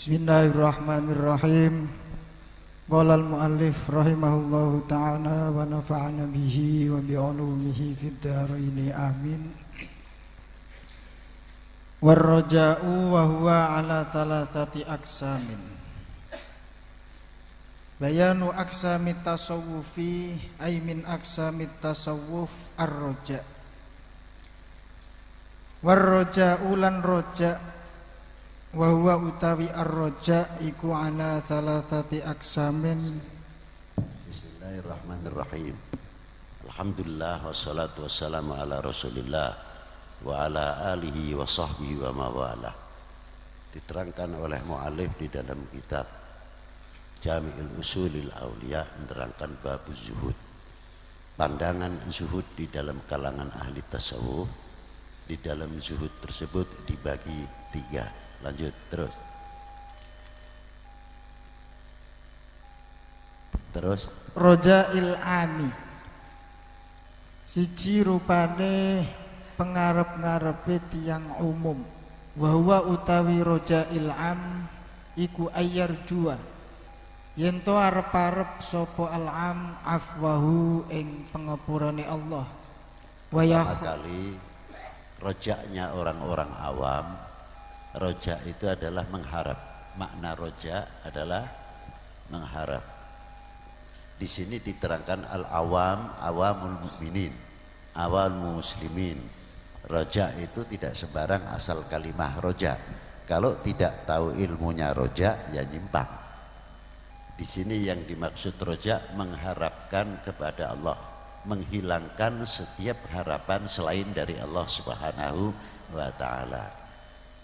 Bismillahirrahmanirrahim. Qala al-muallif rahimahullahu ta'ala wa nafa'ana bihi wa bi'ulumihi fid dharain amin. Warraja'u wa huwa ala thalathati aqsamin. Bayanu aqsamit tasawufi ay min aqsamit tasawuf ar-raja'. Warraja'u lan raja' wa huwa utawi ar-raja iku ala thalathati aqsamin. Bismillahirrahmanirrahim. Alhamdulillah wassalatu wassalamu ala Rasulillah wa ala alihi wa sahbihi wa mawala. Diterangkan oleh mu'alif di dalam kitab Jami'ul Usulil Aulia, menerangkan bab zuhud. Pandangan zuhud di dalam kalangan ahli tasawuf. Di dalam zuhud tersebut dibagi tiga. Lanjut terus Rojail ami, siji rupane pengarep-ngarepe tiyang umum. Wa utawi rojail am iku ayar jua yen to arep-arep sapa al-am afwahu ing pengepurane Allah. Wa kali rojaknya orang-orang awam. Roja itu adalah mengharap. Makna roja adalah mengharap. Di sini diterangkan al-awam, awamul mukminin, awal muslimin. Roja itu tidak sembarang asal kalimah roja. Kalau tidak tahu ilmunya roja, ya nyimpang. Di sini yang dimaksud roja mengharapkan kepada Allah, menghilangkan setiap harapan selain dari Allah Subhanahu wa ta'ala.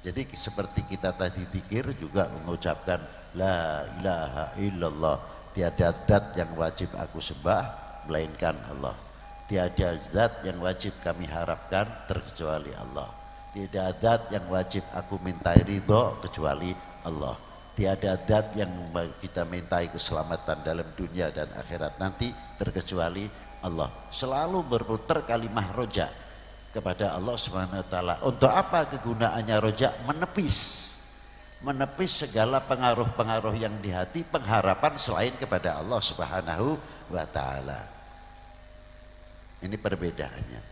Jadi seperti kita tadi pikir juga mengucapkan la ilaha illallah, tiada zat yang wajib aku sembah melainkan Allah, tiada zat yang wajib kami harapkan terkecuali Allah, tiada zat yang wajib aku mintai ridho kecuali Allah, tiada zat yang kita mintai keselamatan dalam dunia dan akhirat nanti terkecuali Allah. Selalu berputar kalimah roja kepada Allah Subhanahu wa ta'ala. Untuk apa kegunaannya roja? Menepis segala pengaruh-pengaruh yang di hati, pengharapan selain kepada Allah Subhanahu wa ta'ala. Ini perbedaannya.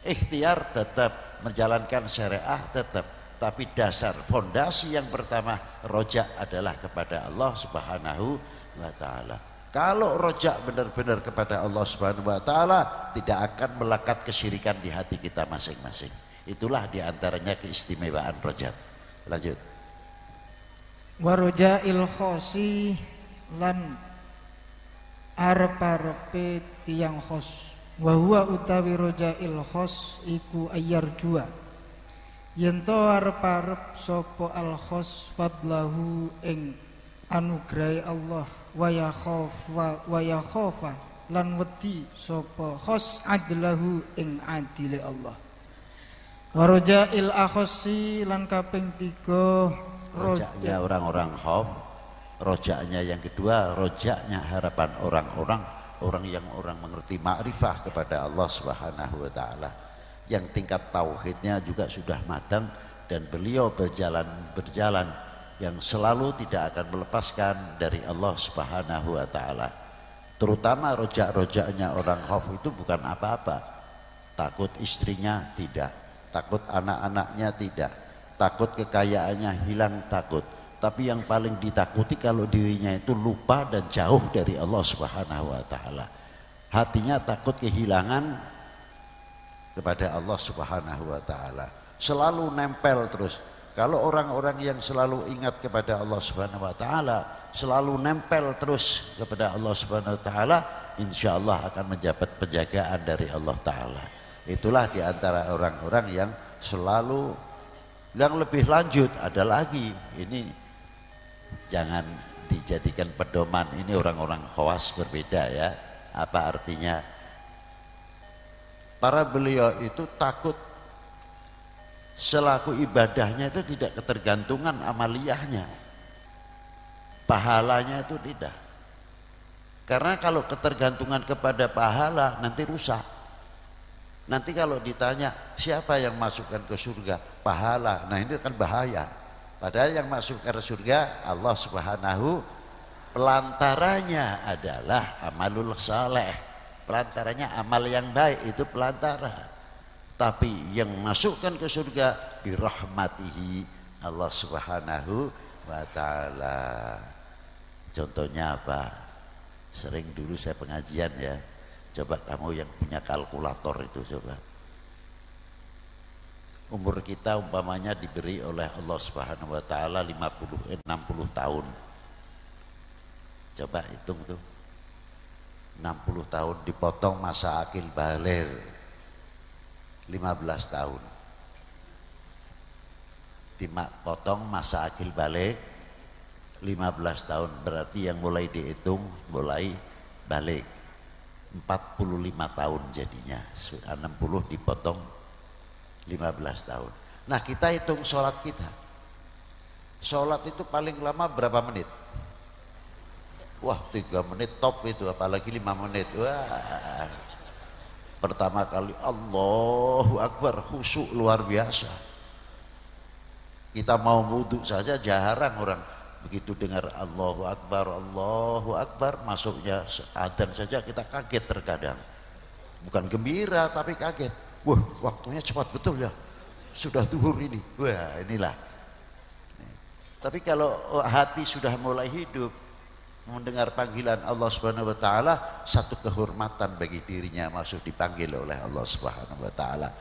Ikhtiar tetap, menjalankan syariah tetap, tapi dasar fondasi yang pertama roja adalah kepada Allah Subhanahu wa ta'ala. Kalau rojak benar-benar kepada Allah Subhanahu wa ta'ala, tidak akan melekat kesyirikan di hati kita masing-masing. Itulah diantaranya keistimewaan rojak. Lanjut. Wa rojail khosi lan arep-arepe tiyang khos. Wa huwa utawi rojail khos iku ayar jua yen to arep-arep sapa al khos fadlahu ing anugrahi Allah. Wa ya khofa lan wedi sapa khos adlahu ing adile Allah. Wa rojail akhossi lan kaping 3 rojaknya orang-orang khauf. Rojaknya yang kedua, rojaknya harapan orang yang orang mengerti ma'rifah kepada Allah Subhanahu wa ta'ala, yang tingkat tauhidnya juga sudah matang, dan beliau berjalan yang selalu tidak akan melepaskan dari Allah Subhanahu wa ta'ala. Terutama rojak-rojaknya orang khauf itu bukan apa-apa. Takut istrinya tidak, takut anak-anaknya tidak, takut kekayaannya hilang takut. Tapi yang paling ditakuti kalau dirinya itu lupa dan jauh dari Allah Subhanahu wa ta'ala. Hatinya takut kehilangan kepada Allah Subhanahu wa ta'ala. Selalu nempel terus. Kalau orang-orang yang selalu ingat kepada Allah Subhanahu wa ta'ala, selalu nempel terus kepada Allah Subhanahu wa ta'ala, insya Allah akan mendapat penjagaan dari Allah ta'ala. Itulah diantara orang-orang yang selalu. Yang lebih lanjut ada lagi, ini jangan dijadikan pedoman, ini orang-orang khawas berbeda ya. Apa artinya? Para beliau itu takut selaku ibadahnya itu tidak ketergantungan amaliyahnya, pahalanya itu tidak. Karena kalau ketergantungan kepada pahala nanti rusak. Nanti kalau ditanya siapa yang masukkan ke surga, pahala, nah ini kan bahaya. Padahal yang masuk ke surga Allah Subhanahu, pelantaranya adalah amalul saleh. Pelantaranya amal yang baik, itu pelantara. Tapi yang masukkan ke surga birahmatihi Allah Subhanahu wa ta'ala. Contohnya apa? Sering dulu saya pengajian ya. Coba kamu yang punya kalkulator itu coba. Umur kita umpamanya diberi oleh Allah Subhanahu wa ta'ala 60 tahun. Coba hitung tuh. 60 tahun dipotong masa akil baligh 15 tahun. Dipotong masa akil baligh 15 tahun, berarti yang mulai dihitung mulai balik 45 tahun jadinya. 60 dipotong 15 tahun. Nah kita hitung sholat kita. Sholat itu paling lama berapa menit? Wah 3 menit top itu, apalagi 5 menit. Wah, pertama kali Allahu Akbar, khusyuk luar biasa. Kita mau wudhu saja jarang orang begitu dengar Allahu Akbar, masuknya adzan saja kita kaget terkadang. Bukan gembira tapi kaget. Wah, waktunya cepat betul ya. Sudah zuhur ini. Wah, inilah. Tapi kalau hati sudah mulai hidup mendengar panggilan Allah Subhanahu wa taala, satu kehormatan bagi dirinya masuk dipanggil oleh Allah Subhanahu wa taala.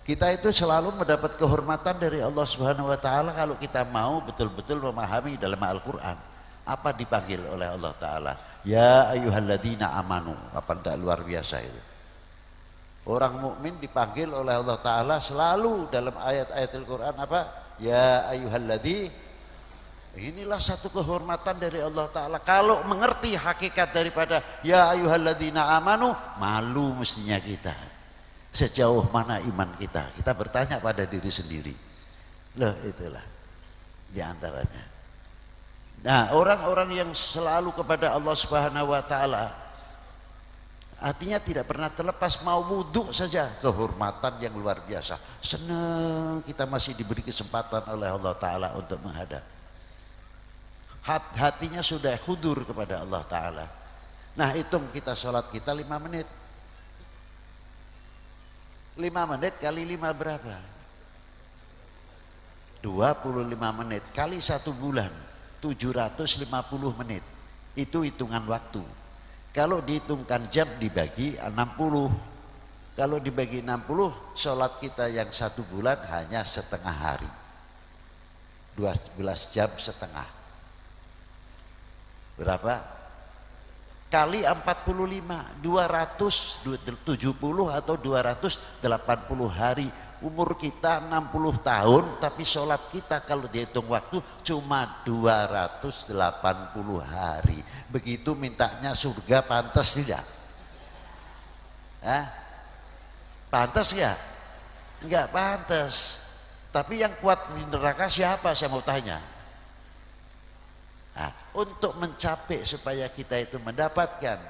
Kita itu selalu mendapat kehormatan dari Allah Subhanahu wa taala kalau kita mau betul-betul memahami dalam Al-Qur'an apa dipanggil oleh Allah taala. Ya ayyuhalladzina amanu. Apa tidak luar biasa itu? Orang mukmin dipanggil oleh Allah taala selalu dalam ayat-ayat Al-Qur'an apa? Ya ayyuhalladzina. Inilah satu kehormatan dari Allah Ta'ala. Kalau mengerti hakikat daripada ya ayyuhalladzina amanu, malu mestinya kita. Sejauh mana iman kita? Kita bertanya pada diri sendiri. Loh itulah di antaranya. Nah orang-orang yang selalu kepada Allah Subhanahu wa Ta'ala, artinya tidak pernah terlepas, mau wudhu saja kehormatan yang luar biasa. Senang kita masih diberi kesempatan oleh Allah Ta'ala untuk menghadap. Hatinya sudah khudur kepada Allah Ta'ala. Nah hitung kita sholat kita 5 menit. 5 menit kali 5 berapa? 25 menit kali 1 bulan 750 menit. Itu hitungan waktu. Kalau dihitungkan jam dibagi 60. Kalau dibagi 60, sholat kita yang 1 bulan hanya setengah hari. 12 jam setengah. Berapa? Kali 45, 270 atau 280 hari. Umur kita 60 tahun, tapi sholat kita kalau dihitung waktu cuma 280 hari. Begitu mintanya surga, pantas tidak? Pantas ya? Enggak pantas. Tapi yang kuat di neraka siapa, saya mau tanya? Nah, untuk mencapai supaya kita itu mendapatkan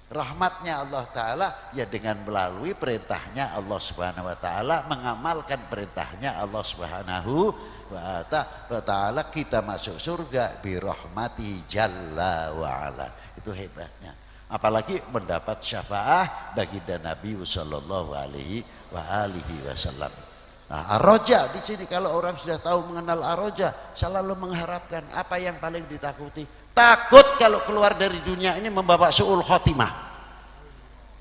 rahmatnya Allah Ta'ala, ya dengan melalui perintahnya Allah Subhanahu wa Ta'ala, mengamalkan perintahnya Allah Subhanahu wa Ta'ala, kita masuk surga birahmati jalla wa'ala. Itu hebatnya. Apalagi mendapat syafaat baginda Nabi sallallahu alaihi wasallam. Nah, ar-roja di sini kalau orang sudah tahu mengenal ar-roja, selalu mengharapkan apa yang paling ditakuti. Takut kalau keluar dari dunia ini membawa su'ul khotimah.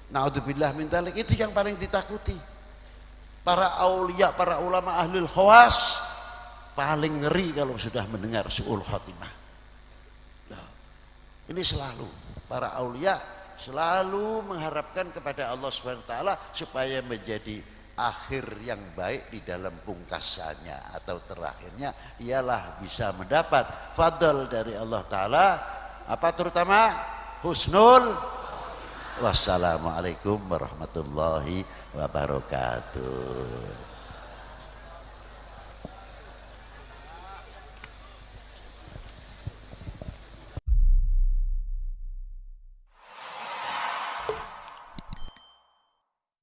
Na'udzubillah min dzalik, itu yang paling ditakuti. Para aulia, para ulama ahlul khawas paling ngeri kalau sudah mendengar su'ul khotimah. Nah, ini selalu para aulia selalu mengharapkan kepada Allah Subhanahu wa taala supaya menjadi akhir yang baik di dalam pungkasannya atau terakhirnya, ialah bisa mendapat fadl dari Allah Ta'ala. Apa terutama? Husnul. Wassalamualaikum warahmatullahi wabarakatuh.